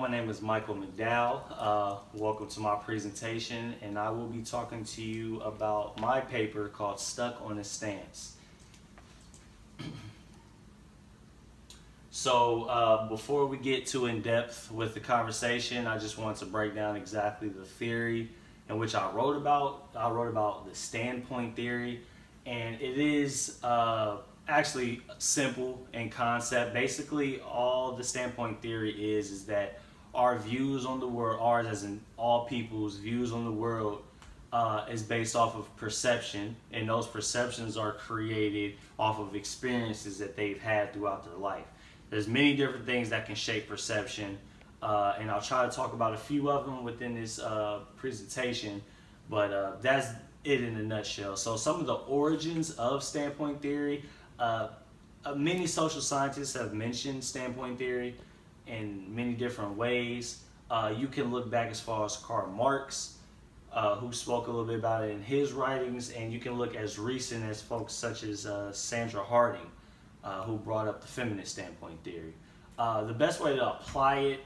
My name is Michael McDowell. Welcome to my presentation, and I will be talking to you about my paper called Stuck on a Stance. So before we get too in depth with the conversation, I just want to break down exactly the theory in which I wrote about. I wrote about the standpoint theory, and it is actually simple in concept. Basically, all the standpoint theory is that our views on the world, ours as in all people's views on the world, is based off of perception, and those perceptions are created off of experiences that they've had throughout their life. There's many different things that can shape perception, and I'll try to talk about a few of them within this presentation, but that's it in a nutshell. So some of the origins of standpoint theory, many social scientists have mentioned standpoint theory in many different ways. You can look back as far as Karl Marx, who spoke a little bit about it in his writings, and you can look as recent as folks such as Sandra Harding, who brought up the feminist standpoint theory. The best way to apply it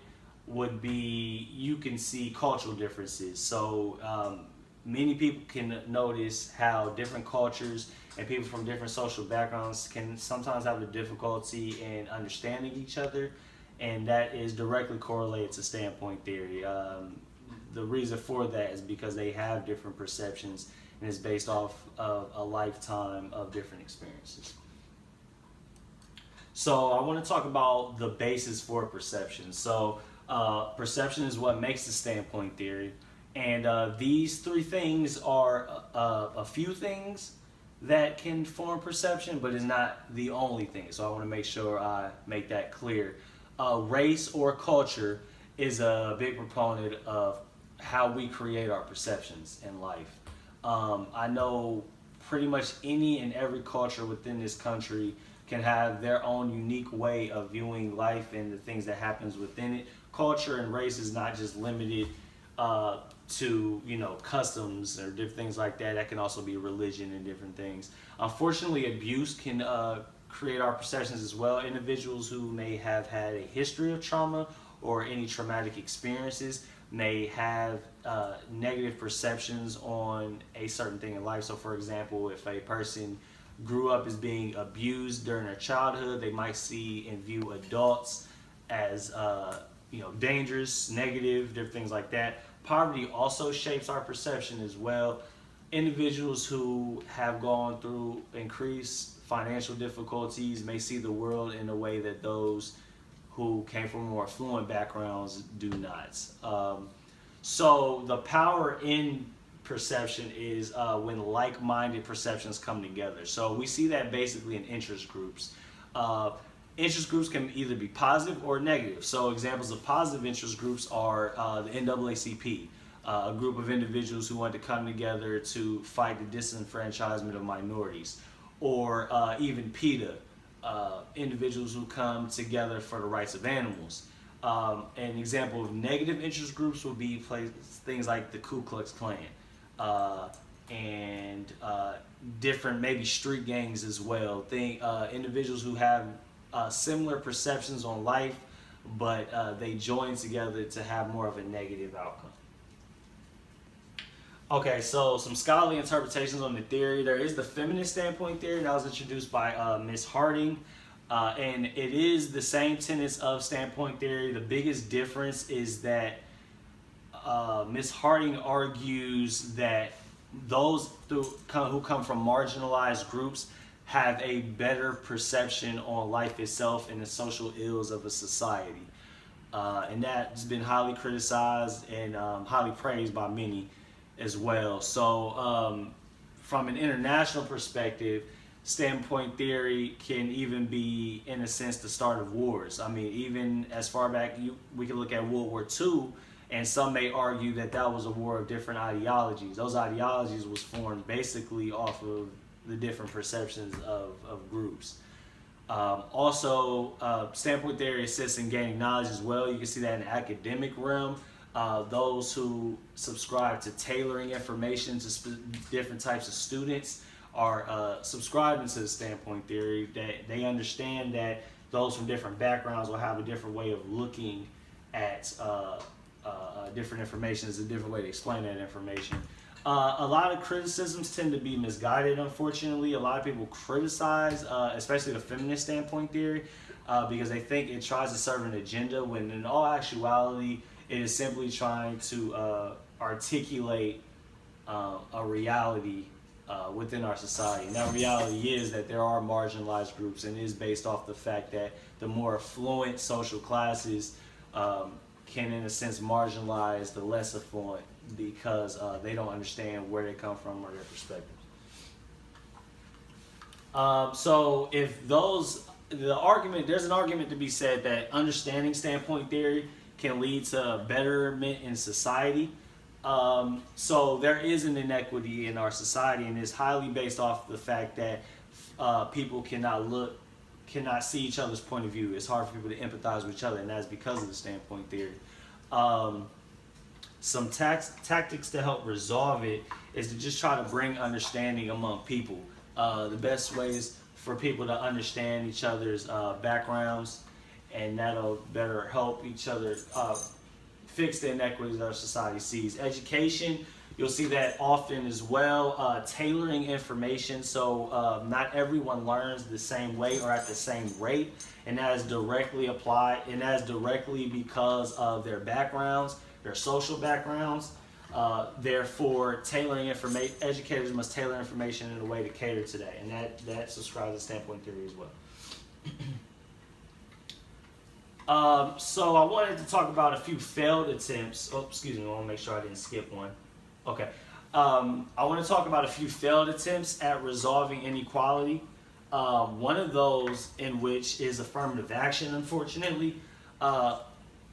would be you can see cultural differences. So many people can notice how different cultures and people from different social backgrounds can sometimes have a difficulty in understanding each other, and that is directly correlated to standpoint theory. The reason for that is because they have different perceptions, and it's based off of a lifetime of different experiences. So I want to talk about the basis for perception. So perception is what makes the standpoint theory, and these three things are a few things that can form perception, but it's not the only thing. So I want to make sure I make that clear. Race or culture is a big proponent of how we create our perceptions in life. I know pretty much any and every culture within this country can have their own unique way of viewing life and the things that happens within it. Culture and race is not just limited to customs or different things like that. That can also be religion and different things. Unfortunately, abuse can create our perceptions as well. Individuals who may have had a history of trauma or any traumatic experiences may have negative perceptions on a certain thing in life. So for example, if a person grew up as being abused during their childhood, they might see and view adults as dangerous, negative, different things like that. Poverty also shapes our perception as well. Individuals who have gone through increased financial difficulties may see the world in a way that those who came from more affluent backgrounds do not. So the power in perception is when like-minded perceptions come together. So we see that basically in interest groups. Interest groups can either be positive or negative. So examples of positive interest groups are the NAACP, a group of individuals who want to come together to fight the disenfranchisement of minorities, or even PETA, individuals who come together for the rights of animals. An example of negative interest groups would be things like the Ku Klux Klan, and different maybe street gangs as well. Individuals who have similar perceptions on life, but they join together to have more of a negative outcome. Okay, so some scholarly interpretations on the theory. There is the feminist standpoint theory that was introduced by Miss Harding, and it is the same tenets of standpoint theory. The biggest difference is that Miss Harding argues that those who come from marginalized groups have a better perception on life itself and the social ills of a society. And that's been highly criticized and highly praised by many as well. So from an international perspective, standpoint theory can even be, in a sense, the start of wars. I mean, even as far back, we can look at World War II, and some may argue that that was a war of different ideologies. Those ideologies was formed basically off of the different perceptions of groups. Also, standpoint theory assists in gaining knowledge as well. You can see that in the academic realm. Those who subscribe to tailoring information to different types of students are subscribing to the standpoint theory, that they understand that those from different backgrounds will have a different way of looking at different information is a different way to explain that information. A lot of criticisms tend to be misguided, unfortunately. A lot of people criticize, especially the feminist standpoint theory, because they think it tries to serve an agenda, when in all actuality, it is simply trying to articulate a reality within our society. And that reality is that there are marginalized groups, and it is based off the fact that the more affluent social classes can, in a sense, marginalize the less affluent, because they don't understand where they come from or their perspectives. So if there's an argument to be said that understanding standpoint theory can lead to betterment in society. So there is an inequity in our society, and it's highly based off the fact that people cannot see each other's point of view. It's hard for people to empathize with each other, and that's because of the standpoint theory. Some tactics to help resolve it is to just try to bring understanding among people. The best ways for people to understand each other's backgrounds, and that'll better help each other fix the inequities that our society sees. Education, you'll see that often as well. Tailoring information, so not everyone learns the same way or at the same rate, and that is directly applied, and that is directly because of their backgrounds, their social backgrounds. Therefore, tailoring information, educators must tailor information in a way to cater to that, and that subscribes to standpoint theory as well. So I wanted to talk about a few failed attempts. Oh, excuse me, I want to make sure I didn't skip one. Okay. I want to talk about a few failed attempts at resolving inequality. One of those in which is affirmative action, unfortunately.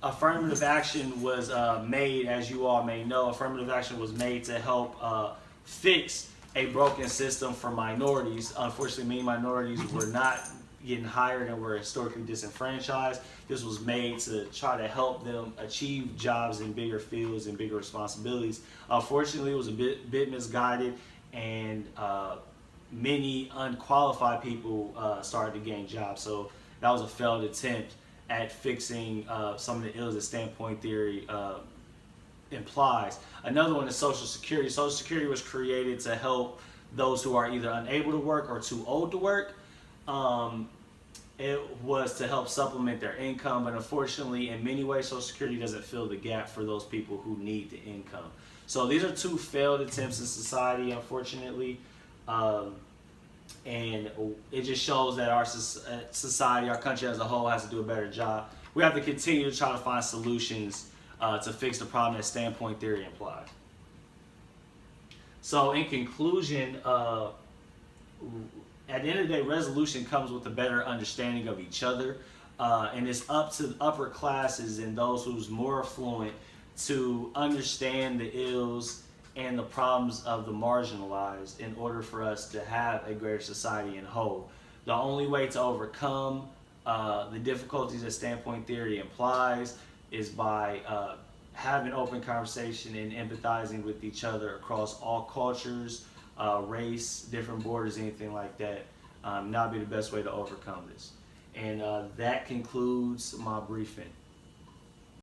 Affirmative action was made, as you all may know, affirmative action was made to help fix a broken system for minorities. Unfortunately, many minorities were not getting hired and were historically disenfranchised. This was made to try to help them achieve jobs in bigger fields and bigger responsibilities. Unfortunately, it was a bit misguided, and many unqualified people started to gain jobs. So that was a failed attempt at fixing some of the ills that standpoint theory implies. Another one is Social Security. Social Security was created to help those who are either unable to work or too old to work. It was to help supplement their income, but unfortunately, in many ways, Social Security doesn't fill the gap for those people who need the income. So these are two failed attempts in society, unfortunately. And it just shows that our society, our country as a whole, has to do a better job. We have to continue to try to find solutions to fix the problem that standpoint theory implies. So in conclusion, at the end of the day, resolution comes with a better understanding of each other. And it's up to the upper classes and those who's more affluent to understand the ills and the problems of the marginalized in order for us to have a greater society in whole. The only way to overcome the difficulties that standpoint theory implies is by having open conversation and empathizing with each other across all cultures, race, different borders, anything like that. That'll be the best way to overcome this. And that concludes my briefing.